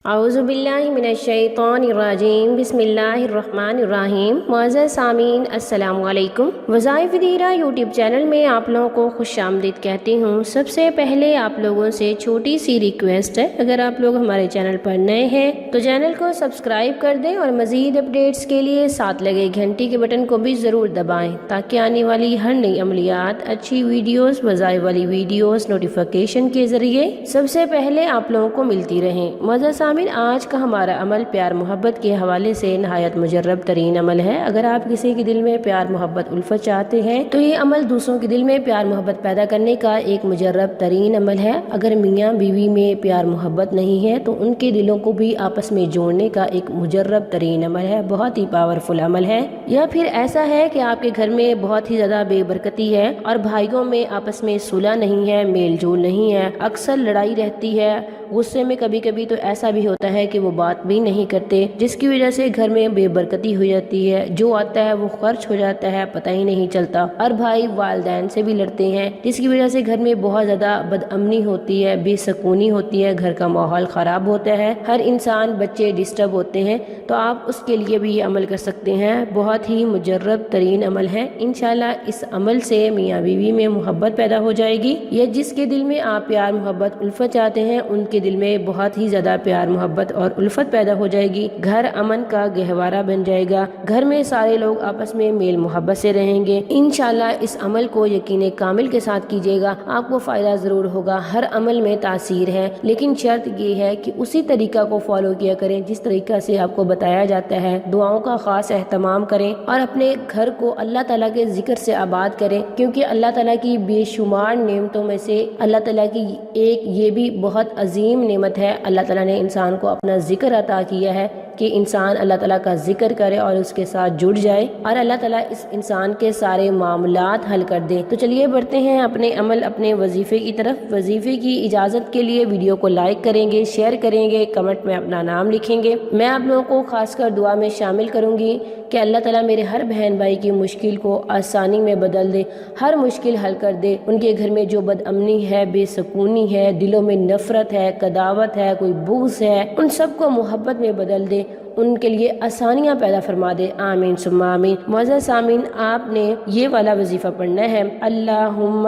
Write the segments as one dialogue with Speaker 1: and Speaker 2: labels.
Speaker 1: اعوذ باللہ من الشیطان الرجیم بسم اللہ الرحمن الرحیم۔ معزز سامعین السلام علیکم۔ وظائف دیرہ یوٹیوب چینل میں آپ لوگوں کو خوش آمدید کہتی ہوں۔ سب سے پہلے آپ لوگوں سے چھوٹی سی ریکویسٹ ہے، اگر آپ لوگ ہمارے چینل پر نئے ہیں تو چینل کو سبسکرائب کر دیں اور مزید اپڈیٹس کے لیے ساتھ لگے گھنٹی کے بٹن کو بھی ضرور دبائیں تاکہ آنے والی ہر نئی عملیات، اچھی ویڈیوز، وظائف والی ویڈیوز نوٹیفیکیشن کے ذریعے سب سے پہلے آپ لوگوں کو ملتی رہیں۔ معزز آج کا ہمارا عمل پیار محبت کے حوالے سے نہایت مجرب ترین عمل ہے۔ اگر آپ کسی کے دل میں پیار محبت الفت چاہتے ہیں تو یہ عمل دوسروں کے دل میں پیار محبت پیدا کرنے کا ایک مجرب ترین عمل ہے۔ اگر میاں بیوی میں پیار محبت نہیں ہے تو ان کے دلوں کو بھی آپس میں جوڑنے کا ایک مجرب ترین عمل ہے، بہت ہی پاورفل عمل ہے۔ یا پھر ایسا ہے کہ آپ کے گھر میں بہت ہی زیادہ بے برکتی ہے اور بھائیوں میں آپس میں صلح نہیں ہے، میل جول نہیں ہے، اکثر لڑائی رہتی ہے، غصے میں کبھی کبھی تو ایسا بھی ہوتا ہے کہ وہ بات بھی نہیں کرتے، جس کی وجہ سے گھر میں بے برکتی ہو جاتی ہے، جو آتا ہے وہ خرچ ہو جاتا ہے، پتہ ہی نہیں چلتا، اور بھائی والدین سے بھی لڑتے ہیں، جس کی وجہ سے گھر میں بہت زیادہ بد امنی ہوتی ہے، بے سکونی ہوتی ہے، گھر کا ماحول خراب ہوتا ہے، ہر انسان بچے ڈسٹرب ہوتے ہیں۔ تو آپ اس کے لیے بھی یہ عمل کر سکتے ہیں، بہت ہی مجرب ترین عمل ہے۔ انشاءاللہ اس عمل سے میاں بیوی میں محبت پیدا ہو جائے گی، یا جس کے دل میں آپ پیار محبت الفت چاہتے ہیں ان کے دل میں بہت ہی زیادہ پیار محبت اور الفت پیدا ہو جائے گی، گھر امن کا گہوارہ بن جائے گا، گھر میں سارے لوگ آپس میں میل محبت سے رہیں گے۔ انشاءاللہ اس عمل کو یقین کامل کے ساتھ کیجیے گا، آپ کو فائدہ ضرور ہوگا۔ ہر عمل میں تاثیر ہے، لیکن شرط یہ ہے کہ اسی طریقہ کو فالو کیا کریں جس طریقہ سے آپ کو بتایا جاتا ہے۔ دعاؤں کا خاص اہتمام کریں اور اپنے گھر کو اللہ تعالیٰ کے ذکر سے آباد کریں، کیونکہ اللہ تعالیٰ کی بے شمار نعمتوں میں سے اللہ تعالیٰ کی ایک یہ بھی بہت عظیم نعمت ہے۔ اللہ تعالیٰ نے انسان کو اپنا ذکر عطا کیا ہے کہ انسان اللہ تعالیٰ کا ذکر کرے اور اس کے ساتھ جڑ جائے، اور اللہ تعالیٰ اس انسان کے سارے معاملات حل کر دے۔ تو چلیے بڑھتے ہیں اپنے عمل، اپنے وظیفے کی طرف۔ وظیفے کی اجازت کے لیے ویڈیو کو لائک کریں گے، شیئر کریں گے، کمنٹ میں اپنا نام لکھیں گے۔ میں آپ لوگوں کو خاص کر دعا میں شامل کروں گی کہ اللہ تعالیٰ میرے ہر بہن بھائی کی مشکل کو آسانی میں بدل دے، ہر مشکل حل کر دے۔ ان کے گھر میں جو بد امنی ہے، بے سکونی ہے، دلوں میں نفرت ہے، قداوت ہے، کوئی بغض ہے، ان سب کو محبت میں بدل دے، ان کے لیے آسانیاں پیدا فرما دے۔ آمین ثم آمین۔ معزز سامعین، آپ نے یہ والا وظیفہ پڑھنا ہے: اللہم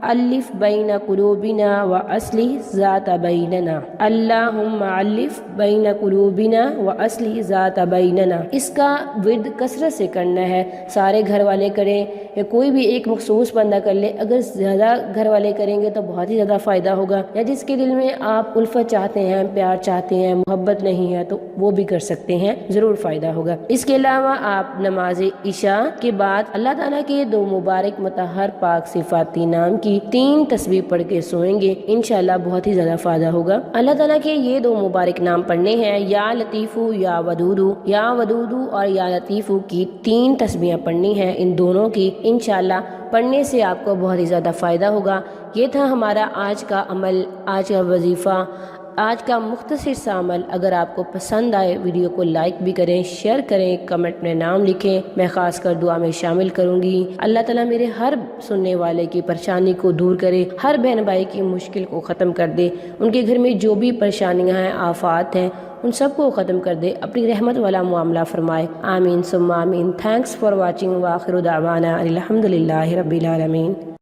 Speaker 1: الف بین قلوبنا واصلح ذات بیننا، اللہم الف بین قلوبنا واصلح ذات بیننا۔ اس کا ورد کثرت سے کرنا ہے، سارے گھر والے کریں یا کوئی بھی ایک مخصوص بندہ کر لے۔ اگر زیادہ گھر والے کریں گے تو بہت ہی زیادہ فائدہ ہوگا، یا جس کے دل میں آپ الفت چاہتے ہیں، پیار چاہتے ہیں، محبت نہیں ہے تو وہ بھی کر سکتے ہیں، ضرور فائدہ ہوگا۔ اس کے علاوہ آپ نماز عشاء کے بعد اللہ تعالیٰ کے دو مبارک مطہر پاک صفاتی نام کی 3 تسبیح پڑھ کے سوئیں گے، انشاءاللہ بہت ہی زیادہ فائدہ ہوگا۔ اللہ تعالیٰ کے یہ 2 مبارک نام پڑھنے ہیں: یا لطیفو یا ودودو، یا ودودو اور یا لطیفو کی 3 تسبیحیں پڑھنی ہیں۔ ان دونوں کی انشاءاللہ پڑھنے سے آپ کو بہت ہی زیادہ فائدہ ہوگا۔ یہ تھا ہمارا آج کا عمل، آج کا وظیفہ، آج کا مختصر سا عمل۔ اگر آپ کو پسند آئے ویڈیو کو لائک بھی کریں، شیئر کریں، کمنٹ میں نام لکھیں، میں خاص کر دعا میں شامل کروں گی۔ اللہ تعالیٰ میرے ہر سننے والے کی پریشانی کو دور کرے، ہر بہن بھائی کی مشکل کو ختم کر دے، ان کے گھر میں جو بھی پریشانیاں ہیں، آفات ہیں، ان سب کو ختم کر دے، اپنی رحمت والا معاملہ فرمائے۔ آمین ثم آمین۔ تھینکس فار واچنگ، وآخر دعوانا الحمدللہ رب العالمین۔